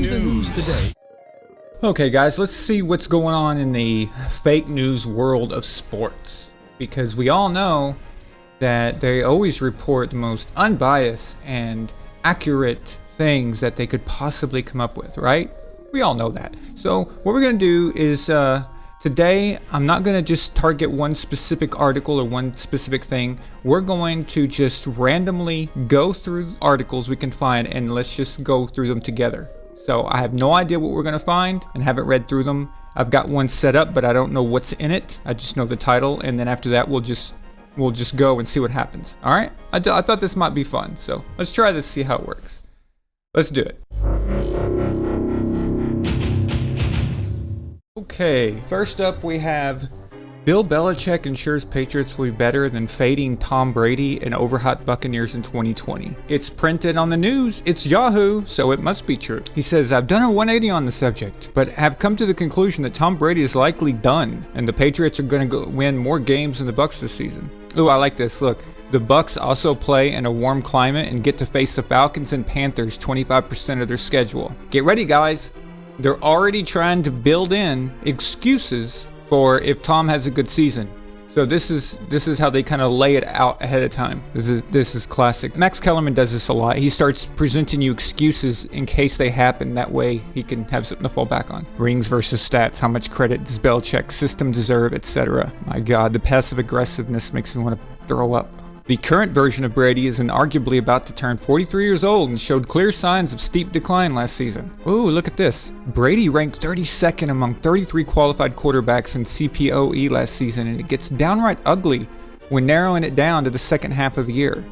news today. Okay guys, let's see what's going on in the fake news world of sports. Because we all know that they always report the most unbiased and accurate things that they could possibly come up with, right? We all know that. So what we're going to do is today I'm not going to just target one specific article or one specific thing. We're going to just randomly go through articles we can find and let's just go through them together. So I have no idea what we're going to find and haven't read through them. I've got one set up, but I don't know what's in it. I just know the title, and then after that we'll just go and see what happens. All right? I thought this might be fun, so let's try this, see how it works. Let's do it. Okay, first up we have Bill Belichick ensures Patriots will be better than fading Tom Brady and overhyped Buccaneers in 2020. It's printed on the news, it's Yahoo, so it must be true. He says, I've done a 180 on the subject, but have come to the conclusion that Tom Brady is likely done, and the Patriots are going to win more games than the Bucs this season. Ooh, I like this, look. The Bucs also play in a warm climate and get to face the Falcons and Panthers 25% of their schedule. Get ready, guys. They're already trying to build in excuses for if Tom has a good season. So this is how they kind of lay it out ahead of time. This is classic. Max Kellerman does this a lot. He starts presenting you excuses in case they happen. That way he can have something to fall back on. Rings versus stats. How much credit does Belichick's system deserve, etc. My God, the passive aggressiveness makes me want to throw up. The current version of Brady is arguably about to turn 43 years old and showed clear signs of steep decline last season. Ooh, look at this. Brady ranked 32nd among 33 qualified quarterbacks in CPOE last season, and it gets downright ugly when narrowing it down to the second half of the year.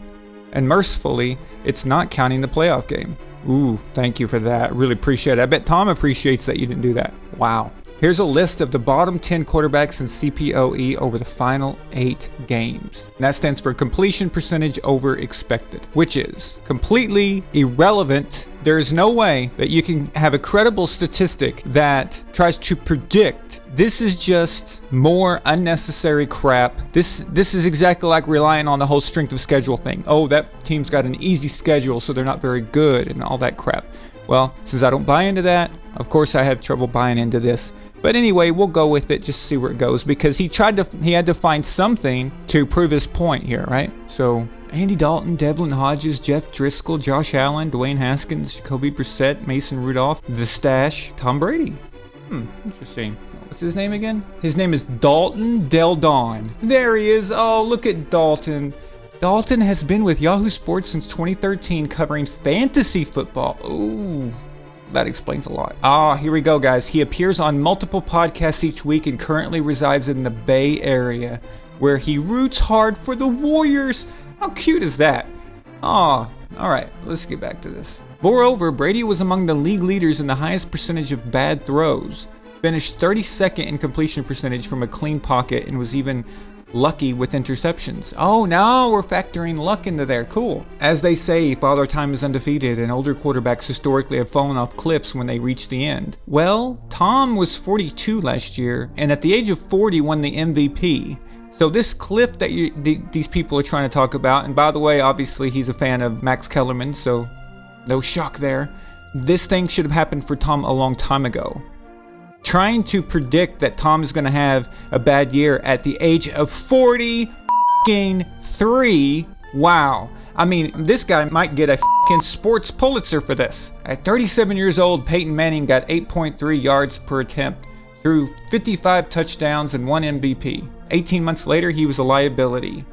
And mercifully, it's not counting the playoff game. Ooh, thank you for that. Really appreciate it. I bet Tom appreciates that you didn't do that. Wow. Here's a list of the bottom 10 quarterbacks in CPOE over the final 8 games. And that stands for completion percentage over expected, which is completely irrelevant. There is no way that you can have a credible statistic that tries to predict. This is just more unnecessary crap. This is exactly like relying on the whole strength of schedule thing. Oh, that team's got an easy schedule, so they're not very good and all that crap. Well, since I don't buy into that, of course I have trouble buying into this. But anyway, we'll go with it, just see where it goes, because he had to find something to prove his point here, right? So, Andy Dalton, Devlin Hodges, Jeff Driscoll, Josh Allen, Dwayne Haskins, Jacoby Brissett, Mason Rudolph, The Stash, Tom Brady. Interesting. What's his name again? His name is Dalton Del Don. There he is. Oh, look at Dalton. Dalton has been with Yahoo Sports since 2013, covering fantasy football. Ooh. That explains a lot. Here we go, guys. He appears on multiple podcasts each week and currently resides in the Bay Area, where he roots hard for the Warriors. How cute is that? All right, let's get back to this. Moreover, Brady was among the league leaders in the highest percentage of bad throws, finished 32nd in completion percentage from a clean pocket, and was even lucky with interceptions. Oh, now we're factoring luck into there. Cool. As they say, Father Time is undefeated, and older quarterbacks historically have fallen off cliffs when they reach the end. Well, Tom was 42 last year, and at the age of 40 won the MVP. So this cliff that these people are trying to talk about, and by the way, obviously he's a fan of Max Kellerman, so no shock there. This thing should have happened for Tom a long time ago. Trying to predict that Tom is going to have a bad year at the age of 43. Wow. I mean, this guy might get a sports Pulitzer for this. At 37 years old, Peyton Manning got 8.3 yards per attempt, threw 55 touchdowns and 1 MVP. 18 months later, he was a liability.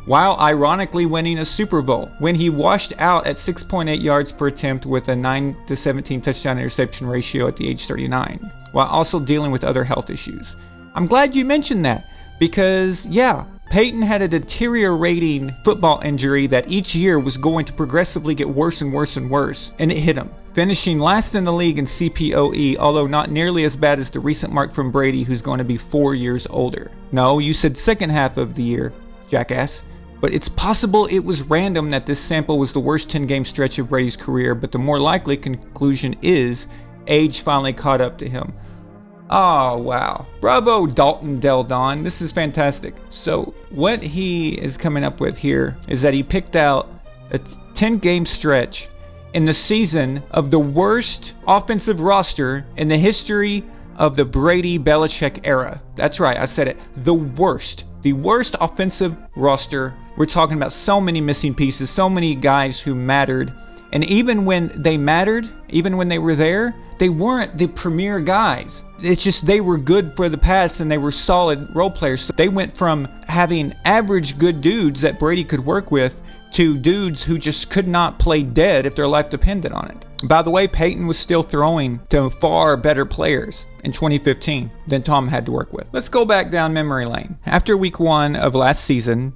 While ironically winning a Super Bowl when he washed out at 6.8 yards per attempt with a 9-17 touchdown interception ratio at the age 39, while also dealing with other health issues. I'm glad you mentioned that because, yeah, Peyton had a deteriorating football injury that each year was going to progressively get worse and worse and worse, and it hit him, finishing last in the league in CPOE, although not nearly as bad as the recent mark from Brady, who's going to be 4 years older. No, you said second half of the year, jackass. But it's possible it was random that this sample was the worst 10-game stretch of Brady's career, but the more likely conclusion is age finally caught up to him. Oh, wow. Bravo, Dalton Del Don. This is fantastic. So what he is coming up with here is that he picked out a 10-game stretch in the season of the worst offensive roster in the history of the Brady-Belichick era. That's right, I said it. The worst offensive roster. We're talking about so many missing pieces, so many guys who mattered. And even when they mattered, even when they were there, they weren't the premier guys. It's just they were good for the Pats and they were solid role players. So they went from having average good dudes that Brady could work with to dudes who just could not play dead if their life depended on it. By the way, Peyton was still throwing to far better players in 2015 than Tom had to work with. Let's go back down memory lane. After week 1 of last season,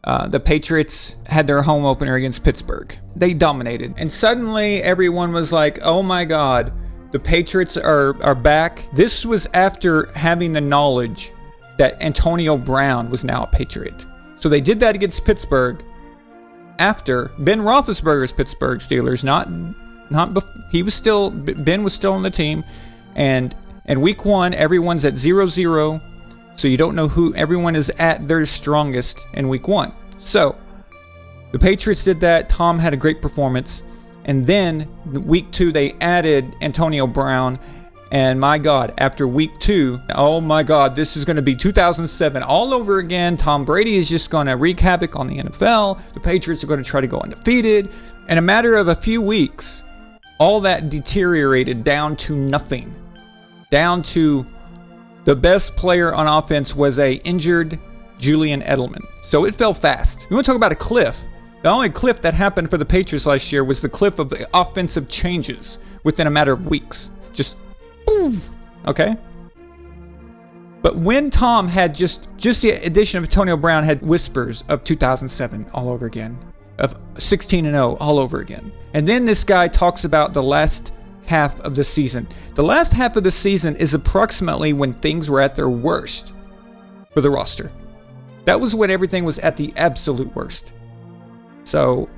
the Patriots had their home opener against Pittsburgh. They dominated. And suddenly everyone was like, oh my God, the Patriots are back. This was after having the knowledge that Antonio Brown was now a Patriot. So they did that against Pittsburgh after Ben Roethlisberger's Pittsburgh Steelers. Ben was still on the team. And week 1, everyone's at 0-0. So you don't know who, everyone is at their strongest in week 1. So the Patriots did that. Tom had a great performance. And then week 2, they added Antonio Brown. And my God, after week 2, oh my God, this is going to be 2007 all over again. Tom Brady is just going to wreak havoc on the NFL. The Patriots are going to try to go undefeated. In a matter of a few weeks, all that deteriorated down to nothing. Down to the best player on offense was a injured Julian Edelman. So it fell fast. We want to talk about a cliff. The only cliff that happened for the Patriots last year was the cliff of the offensive changes within a matter of weeks. Just boom. Okay? But when Tom had just the addition of Antonio Brown had whispers of 2007 all over again, of 16-0 all over again. And then this guy talks about the last half of the season. The last half of the season is approximately when things were at their worst for the roster. That was when everything was at the absolute worst. So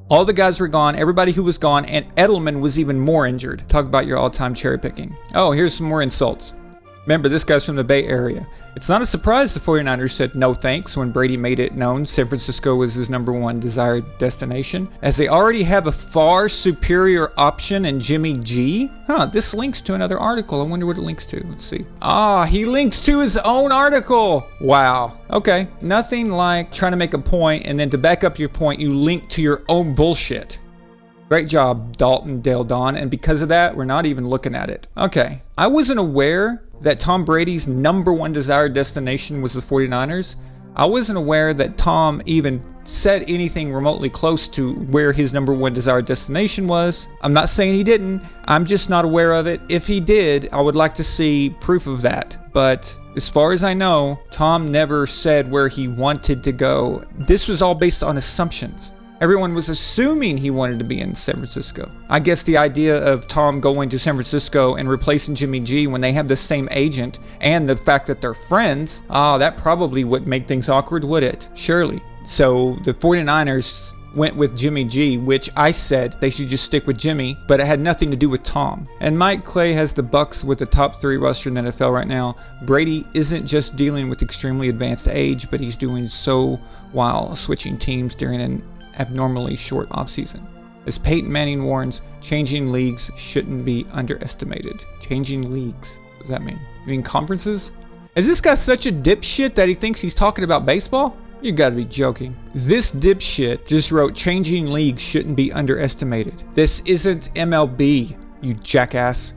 all the guys were gone, everybody who was gone, and Edelman was even more injured. Talk about your all-time cherry picking. Oh, here's some more insults. Remember, this guy's from the Bay Area. It's not a surprise the 49ers said no thanks when Brady made it known San Francisco was his ¡1 desired destination, as they already have a far superior option in Jimmy G. This links to another article. I wonder what it links to. Let's see. He links to his own article. Wow. Okay. Nothing like trying to make a point and then to back up your point, you link to your own bullshit. Great job, Dalton Del Don, and because of that, we're not even looking at it. Okay, I wasn't aware that Tom Brady's #1 desired destination was the 49ers. I wasn't aware that Tom even said anything remotely close to where his #1 desired destination was. I'm not saying he didn't, I'm just not aware of it. If he did, I would like to see proof of that. But as far as I know, Tom never said where he wanted to go. This was all based on assumptions. Everyone was assuming he wanted to be in San Francisco. I guess the idea of Tom going to San Francisco and replacing Jimmy G when they have the same agent and the fact that they're friends, that probably would make things awkward, would it? Surely. So the 49ers went with Jimmy G, which I said they should just stick with Jimmy, but it had nothing to do with Tom. And Mike Clay has the Bucs with the top 3 roster in the NFL right now. Brady isn't just dealing with extremely advanced age, but he's doing so while switching teams during an abnormally short offseason. As Peyton Manning warns, changing leagues shouldn't be underestimated. Changing leagues. What does that mean? You mean conferences? Is this guy such a dipshit that he thinks he's talking about baseball? You gotta be joking. This dipshit just wrote changing leagues shouldn't be underestimated. This isn't MLB, you jackass.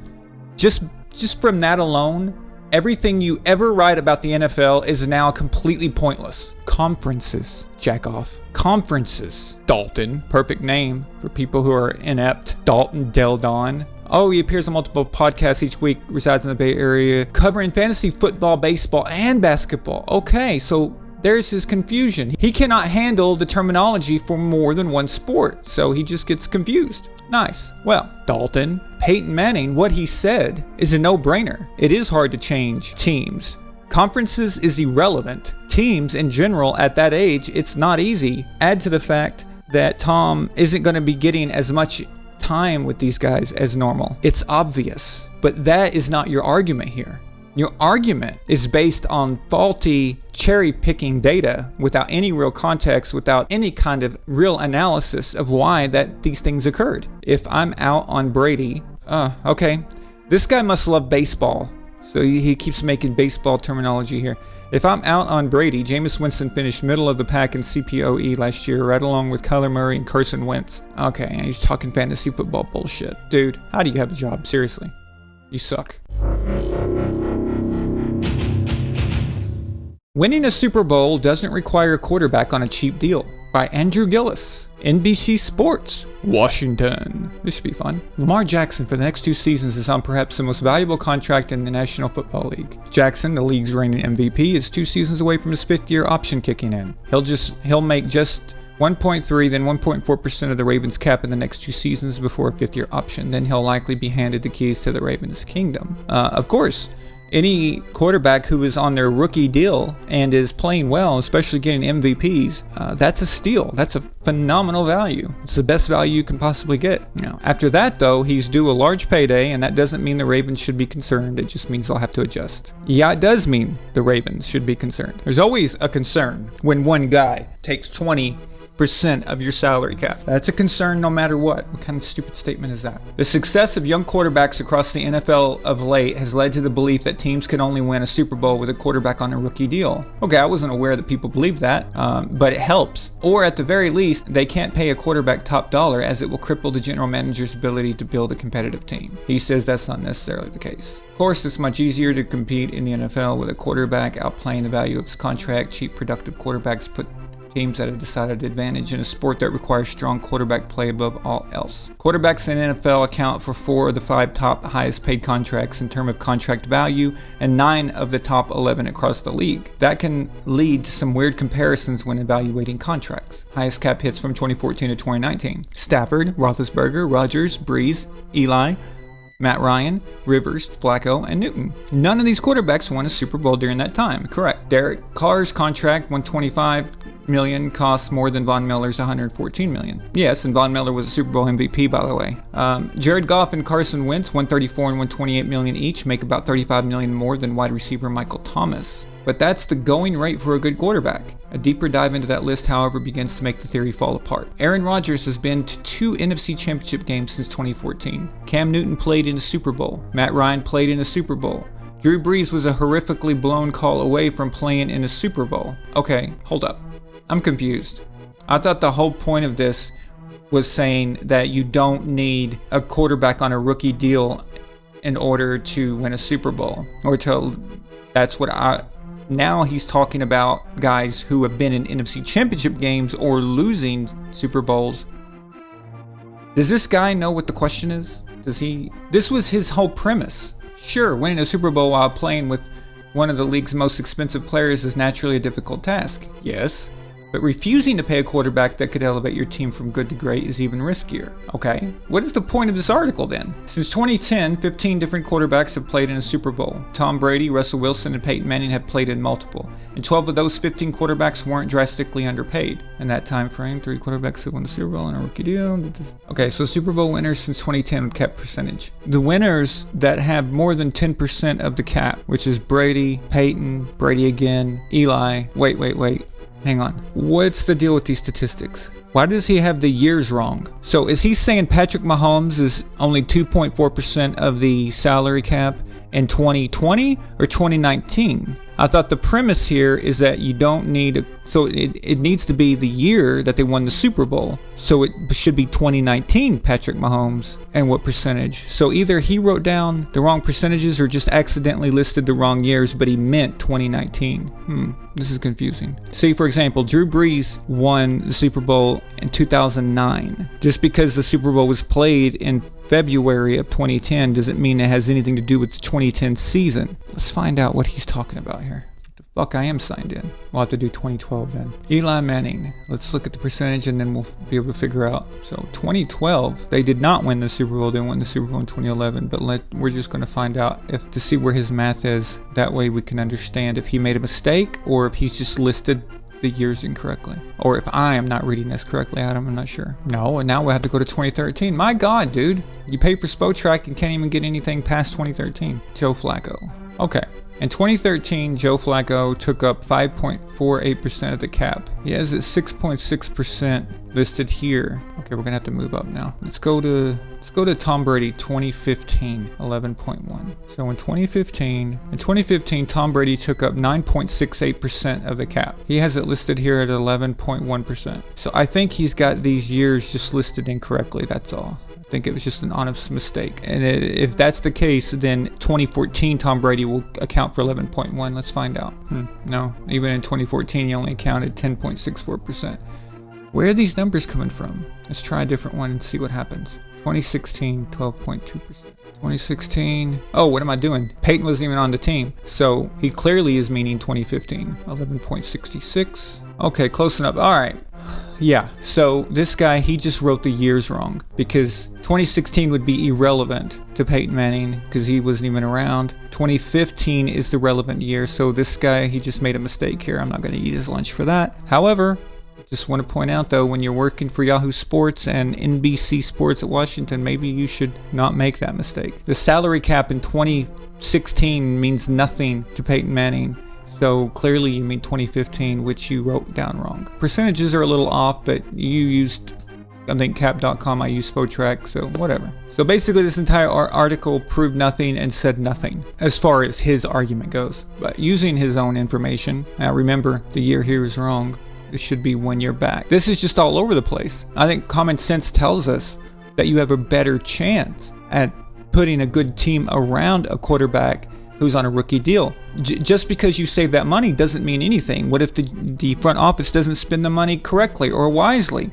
Just from that alone, everything you ever write about the NFL is now completely pointless. Conferences, jack off. Conferences. Dalton, perfect name for people who are inept. Dalton Del Don. He appears on multiple podcasts each week, resides in the Bay Area, covering fantasy football, baseball, and basketball. Okay, so there's his confusion. He cannot handle the terminology for more than one sport, so he just gets confused. Nice. Well, Dalton, Peyton Manning, what he said is a no-brainer. It is hard to change teams. Conferences is irrelevant. Teams in general at that age, it's not easy. Add to the fact that Tom isn't going to be getting as much time with these guys as normal. It's obvious, but that is not your argument here. Your argument is based on faulty cherry-picking data without any real context, without any kind of real analysis of why these things occurred. If I'm out on Brady, okay, this guy must love baseball. So he keeps making baseball terminology here. If I'm out on Brady, Jameis Winston finished middle of the pack in CPOE last year, right along with Kyler Murray and Carson Wentz. Okay, he's talking fantasy football bullshit. Dude, how do you have a job? Seriously. You suck. Winning a Super Bowl doesn't require a quarterback on a cheap deal. By Andrew Gillis, NBC Sports, Washington. This should be fun. Lamar Jackson for the next 2 seasons is on perhaps the most valuable contract in the National Football League. Jackson, the league's reigning MVP, is 2 seasons away from his 5th-year option kicking in. He'll make just 1.3, then 1.4% of the Ravens' cap in the next 2 seasons before a 5th-year option. Then he'll likely be handed the keys to the Ravens' kingdom. Of course, any quarterback who is on their rookie deal and is playing well, especially getting MVPs, that's a steal. That's a phenomenal value. It's the best value you can possibly get. After that, though, he's due a large payday, and that doesn't mean the Ravens should be concerned. It just means they'll have to adjust. Yeah, it does mean the Ravens should be concerned. There's always a concern when one guy takes 20% of your salary cap. That's a concern no matter what. What kind of stupid statement is that? The success of young quarterbacks across the NFL of late has led to the belief that teams can only win a Super Bowl with a quarterback on a rookie deal. Okay, I wasn't aware that people believe that, but it helps. Or at the very least, they can't pay a quarterback top dollar as it will cripple the general manager's ability to build a competitive team. He says that's not necessarily the case. Of course, it's much easier to compete in the NFL with a quarterback outplaying the value of his contract. Cheap, productive quarterbacks put teams at a decided advantage in a sport that requires strong quarterback play above all else. Quarterbacks in the NFL account for 4 of the 5 top highest paid contracts in terms of contract value and 9 of the top 11 across the league. That can lead to some weird comparisons when evaluating contracts. Highest cap hits from 2014 to 2019. Stafford, Roethlisberger, Rodgers, Breeze, Eli, Matt Ryan, Rivers, Flacco, and Newton. None of these quarterbacks won a Super Bowl during that time. Correct. Derek Carr's contract, $125 million, costs more than Von Miller's $114 million. Yes, and Von Miller was a Super Bowl MVP, by the way. Jared Goff and Carson Wentz, $134 and $128 million each, make about $35 million more than wide receiver Michael Thomas. But that's the going rate for a good quarterback. A deeper dive into that list, however, begins to make the theory fall apart. Aaron Rodgers has been to 2 NFC Championship games since 2014. Cam Newton played in a Super Bowl. Matt Ryan played in a Super Bowl. Drew Brees was a horrifically blown call away from playing in a Super Bowl. Okay, hold up. I'm confused. I thought the whole point of this was saying that you don't need a quarterback on a rookie deal in order to win a Super Bowl. Now he's talking about guys who have been in NFC Championship games or losing Super Bowls. Does this guy know what the question is? This was his whole premise. Sure, winning a Super Bowl while playing with one of the league's most expensive players is naturally a difficult task. Yes. But refusing to pay a quarterback that could elevate your team from good to great is even riskier. Okay, what is the point of this article then? Since 2010, 15 different quarterbacks have played in a Super Bowl. Tom Brady, Russell Wilson, and Peyton Manning have played in multiple. And 12 of those 15 quarterbacks weren't drastically underpaid. In that time frame, 3 quarterbacks have won the Super Bowl on a rookie deal. Okay, so Super Bowl winners since 2010 with cap percentage. The winners that have more than 10% of the cap, which is Brady, Peyton, Brady again, Eli. Wait. Hang on. What's the deal with these statistics? Why does he have the years wrong? So is he saying Patrick Mahomes is only 2.4% of the salary cap in 2020 or 2019? I thought the premise here is that you don't need it needs to be the year that they won the Super Bowl. So it should be 2019 Patrick Mahomes and what percentage. So either he wrote down the wrong percentages or just accidentally listed the wrong years, but he meant 2019. This is confusing. See, for example, Drew Brees won the Super Bowl in 2009. Just because the Super Bowl was played in February of 2010 doesn't mean it has anything to do with the 2010 season. Let's find out what he's talking about here. The fuck, I am signed in. We'll have to do 2012 then. Eli Manning. Let's look at the percentage and then we'll be able to figure out. So 2012, they did not win the Super Bowl. They won the Super Bowl in 2011. But we're just going to find out to see where his math is. That way we can understand if he made a mistake or if he's just listed the years incorrectly. Or if I am not reading this correctly, Adam, I'm not sure. No, and now we'll have to go to 2013. My God, dude. You pay for SpoTrack and can't even get anything past 2013. Joe Flacco. Okay. In 2013, Joe Flacco took up 5.48% of the cap. He has it 6.6% listed here. Okay, we're gonna have to move up now. Let's go to Tom Brady 2015, 11.1. So in 2015, Tom Brady took up 9.68% of the cap. He has it listed here at 11.1%. So I think he's got these years just listed incorrectly, that's all. I think it was just an honest mistake. And if that's the case, then 2014 Tom Brady will account for 11.1. Let's find out. No, even in 2014 he only accounted 10.64%. Where are these numbers coming from? Let's try a different one and see what happens. 2016, 12.2%. 2016, oh, what am I doing? Peyton wasn't even on the team. So he clearly is meaning 2015, 11.66. Okay, close enough. All right. Yeah, so this guy, he just wrote the years wrong because 2016 would be irrelevant to Peyton Manning because he wasn't even around. 2015 is the relevant year, so this guy, he just made a mistake here. I'm not going to eat his lunch for that. However, just want to point out though, when you're working for Yahoo Sports and NBC Sports at Washington, maybe you should not make that mistake. The salary cap in 2016 means nothing to Peyton Manning. So clearly you mean 2015, which you wrote down wrong. Percentages are a little off, but you used, I think, cap.com, I used Spotrac, so whatever. So basically this entire article proved nothing and said nothing as far as his argument goes. But using his own information, now remember, the year here is wrong. It should be 1 year back. This is just all over the place. I think common sense tells us that you have a better chance at putting a good team around a quarterback who's on a rookie deal. Just because you save that money doesn't mean anything. What if the front office doesn't spend the money correctly or wisely?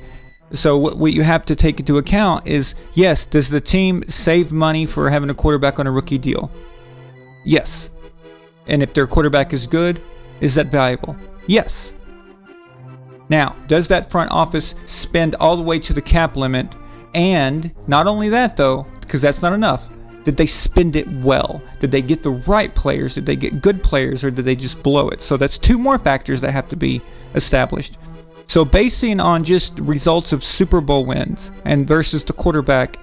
So what you have to take into account is, yes, does the team save money for having a quarterback on a rookie deal? Yes. And if their quarterback is good, is that valuable? Yes. Now, does that front office spend all the way to the cap limit? And not only that though, because that's not enough, did they spend it well? Did they get the right players? Did they get good players, or did they just blow it? So that's two more factors that have to be established. So basing on just results of Super Bowl wins and versus the quarterback,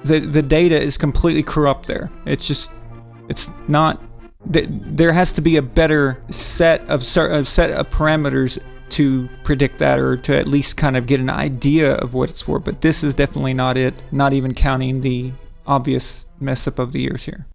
the data is completely corrupt there. It's not. There has to be a better set of parameters to predict that, or to at least kind of get an idea of what it's for. But this is definitely not it. Not even counting the obvious mess up of the years here.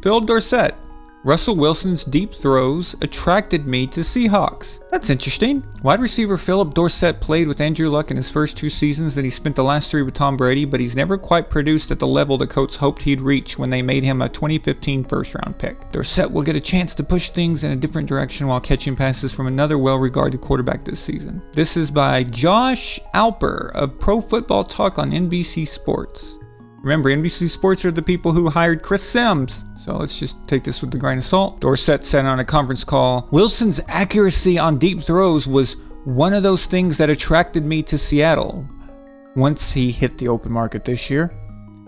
Phillip Dorsett. Russell Wilson's deep throws attracted me to Seahawks. That's interesting. Wide receiver Phillip Dorsett played with Andrew Luck in his first 2 seasons, and he spent the last 3 with Tom Brady, but he's never quite produced at the level the coach hoped he'd reach when they made him a 2015 first-round pick. Dorsett will get a chance to push things in a different direction while catching passes from another well-regarded quarterback this season. This is by Josh Alper of Pro Football Talk on NBC Sports. Remember, NBC Sports are the people who hired Chris Sims. So let's just take this with a grain of salt. Dorsett said on a conference call, Wilson's accuracy on deep throws was one of those things that attracted me to Seattle once he hit the open market this year.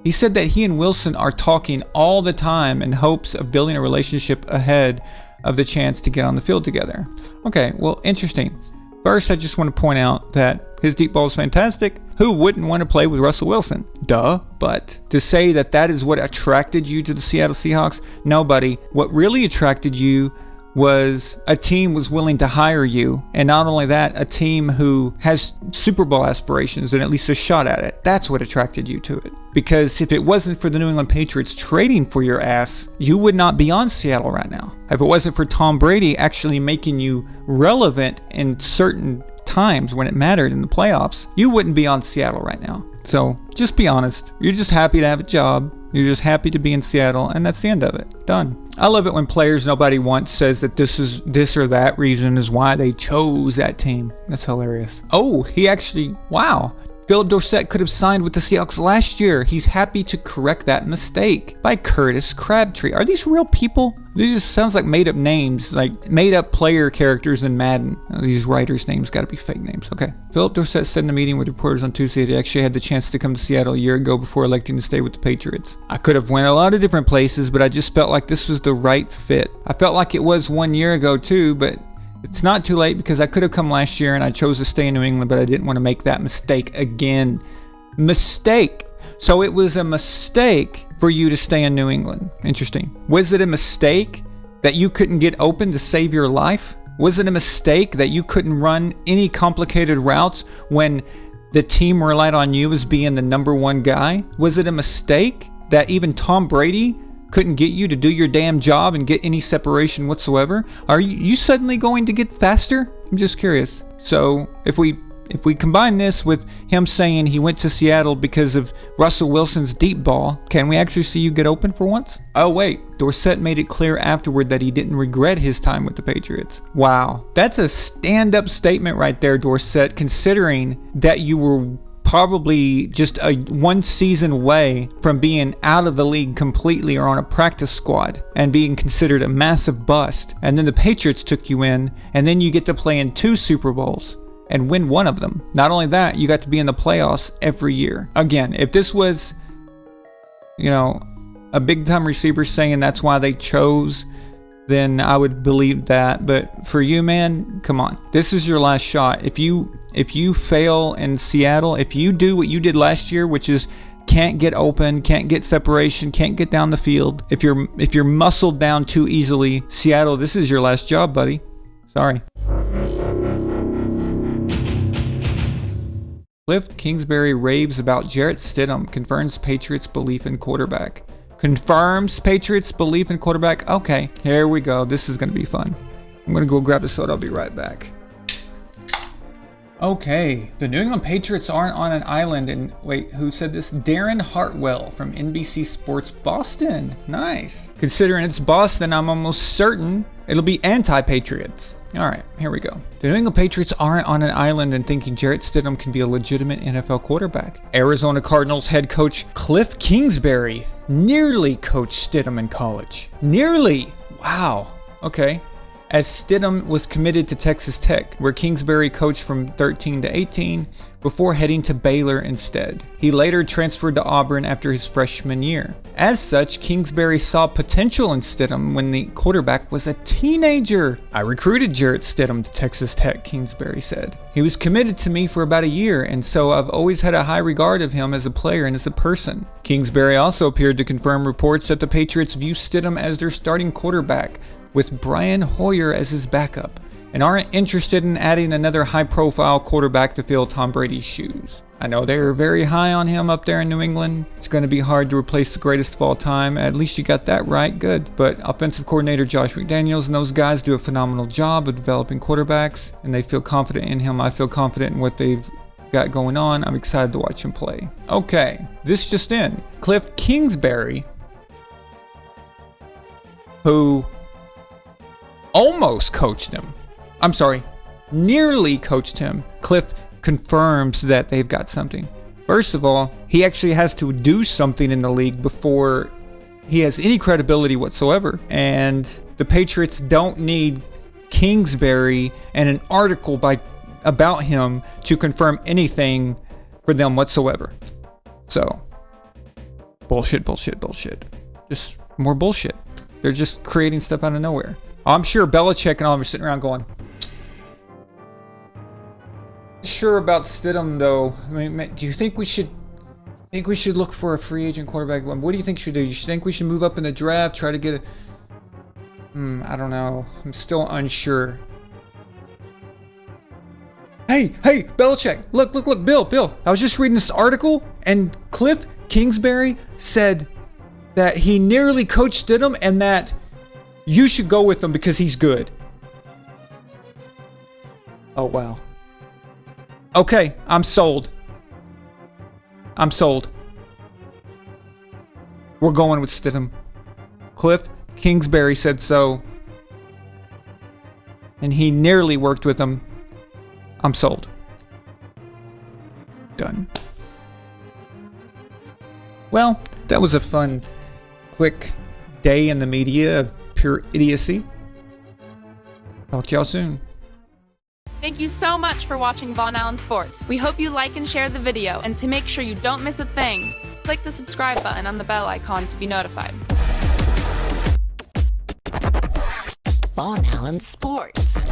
He said that he and Wilson are talking all the time in hopes of building a relationship ahead of the chance to get on the field together. Okay, well, interesting. First, I just want to point out that his deep ball is fantastic. Who wouldn't want to play with Russell Wilson? Duh. But to say that that is what attracted you to the Seattle Seahawks? Nobody. What really attracted you was a team was willing to hire you. And not only that, a team who has Super Bowl aspirations and at least a shot at it. That's what attracted you to it. Because if it wasn't for the New England Patriots trading for your ass, you would not be on Seattle right now. If it wasn't for Tom Brady actually making you relevant in certain times when it mattered in the playoffs, you wouldn't be on Seattle right now. So just be honest. You're just happy to have a job. You're just happy to be in Seattle, and that's the end of it. Done. I love it when players nobody wants says that this or that reason is why they chose that team. That's hilarious. Oh, he actually, wow. Phillip Dorsett could have signed with the Seahawks last year. He's happy to correct that mistake. By Curtis Crabtree. Are these real people? These just sounds like made up names, like made up player characters in Madden. These writers' names gotta be fake names. Okay. Phillip Dorsett said in a meeting with reporters on Tuesday that he actually had the chance to come to Seattle a year ago before electing to stay with the Patriots. I could have went a lot of different places, but I just felt like this was the right fit. I felt like it was 1 year ago too, but it's not too late because I could have come last year and I chose to stay in New England, but I didn't want to make that mistake again. Mistake! So it was a mistake for you to stay in New England. Interesting. Was it a mistake that you couldn't get open to save your life? Was it a mistake that you couldn't run any complicated routes when the team relied on you as being the number one guy? Was it a mistake that even Tom Brady couldn't get you to do your damn job and get any separation whatsoever? Are you suddenly going to get faster? I'm just curious. So if we combine this with him saying he went to Seattle because of Russell Wilson's deep ball, can we actually see you get open for once? Oh wait, Dorsett made it clear afterward that he didn't regret his time with the Patriots. Wow, that's a stand-up statement right there, Dorsett, considering that you were probably just a one season away from being out of the league completely or on a practice squad and being considered a massive bust. And then the Patriots took you in, and then you get to play in 2 Super Bowls and win one of them. Not only that, you got to be in the playoffs every year. Again, if this was, a big time receiver saying that's why they chose, then I would believe that. But for you, man, come on. This is your last shot. If you fail in Seattle, if you do what you did last year, which is can't get open, can't get separation, can't get down the field, if you're muscled down too easily, Seattle, this is your last job, buddy. Sorry. Kliff Kingsbury raves about Jarrett Stidham, confirms Patriots' belief in quarterback. Confirms Patriots' belief in quarterback? Okay, here we go. This is going to be fun. I'm going to go grab a soda. I'll be right back. Okay, the New England Patriots aren't on an island. And wait, who said this? Darren Hartwell from NBC Sports Boston. Nice. Considering it's Boston, I'm almost certain it'll be anti-Patriots. All right, here we go. The New England Patriots aren't on an island and thinking Jarrett Stidham can be a legitimate NFL quarterback. Arizona Cardinals head coach Kliff Kingsbury nearly coached Stidham in college. Nearly. Wow. Okay. As Stidham was committed to Texas Tech, where Kingsbury coached from 13 to 18 before heading to Baylor instead. He later transferred to Auburn after his freshman year. As such, Kingsbury saw potential in Stidham when the quarterback was a teenager. I recruited Jarrett Stidham to Texas Tech, Kingsbury said. He was committed to me for about a year, and so I've always had a high regard of him as a player and as a person. Kingsbury also appeared to confirm reports that the Patriots view Stidham as their starting quarterback, with Brian Hoyer as his backup, and aren't interested in adding another high-profile quarterback to fill Tom Brady's shoes. I know they're very high on him up there in New England. It's going to be hard to replace the greatest of all time. At least you got that right. Good. But offensive coordinator Josh McDaniels and those guys do a phenomenal job of developing quarterbacks, and they feel confident in him. I feel confident in what they've got going on. I'm excited to watch him play. Okay, this just in. Kliff Kingsbury, who almost coached him. I'm sorry, nearly coached him. Kliff confirms that they've got something. First of all, he actually has to do something in the league before he has any credibility whatsoever. And the Patriots don't need Kingsbury and an article about him to confirm anything for them whatsoever. So, bullshit. Just more bullshit. They're just creating stuff out of nowhere. I'm sure Belichick and all of them are sitting around going, sure about Stidham though. I mean, do you think we should look for a free agent quarterback? What do you think you should do? You think we should move up in the draft, try to get a I don't know. I'm still unsure. Hey, Belichick, look, Bill. I was just reading this article, and Kliff Kingsbury said that he nearly coached Stidham and that you should go with him because he's good. Oh, wow. Okay, I'm sold. We're going with Stidham. Kliff Kingsbury said so. And he nearly worked with him. I'm sold. Done. Well, that was a fun, quick day in the media of pure idiocy. Talk to y'all soon. Thank you so much for watching Von Allen Sports. We hope you like and share the video, and to make sure you don't miss a thing, click the subscribe button on the bell icon to be notified. Von Allen Sports.